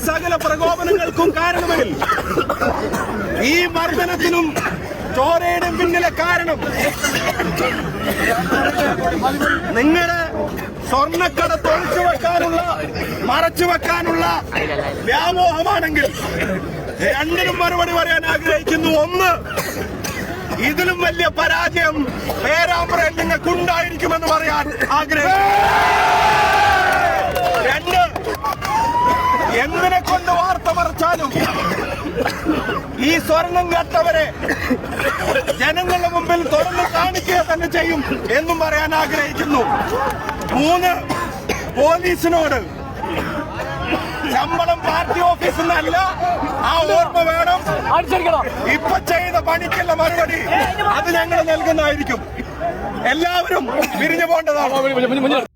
സകല പ്രകോപനങ്ങൾക്കും കാരണങ്ങളിൽ ഈ മർദ്ദനത്തിനും ചോരയുടെ പിന്നിലെ കാരണം നിങ്ങളുടെ സ്വർണ്ണക്കടത്ത് ഒളിച്ചു വെക്കാനുള്ള മറച്ചു വെക്കാനുള്ള വ്യാമോഹമാണെങ്കിൽ രണ്ടിനും മറുപടി പറയാൻ ആഗ്രഹിക്കുന്നു. ഒന്ന്, ഇതിലും വലിയ പരാജയം പേരാമ്പ്രയിൽ നിങ്ങൾക്കുണ്ടായിരിക്കുമെന്ന് പറയാൻ ആഗ്രഹിക്കുന്നു. രണ്ട്, എന്തിനെ കൊണ്ട് വാർത്ത മറച്ചാലും ഈ സ്വർണം കട്ടവരെ ജനങ്ങളുടെ മുമ്പിൽ തുറന്നു കാണിക്കുക തന്നെ ചെയ്യും എന്നും പറയാൻ ആഗ്രഹിക്കുന്നു. മൂന്ന്, പോലീസിനോട് ശമ്പളം പാർട്ടി ഓഫീസിൽ നിന്നല്ല, ആ ഓർമ്മ വേണം. ഇപ്പൊ ചെയ്ത പണിക്കുള്ള മറുപടി അത് ഞങ്ങൾ നൽകുന്നതായിരിക്കും. എല്ലാവരും പിരിഞ്ഞു പോകേണ്ടതാണ്.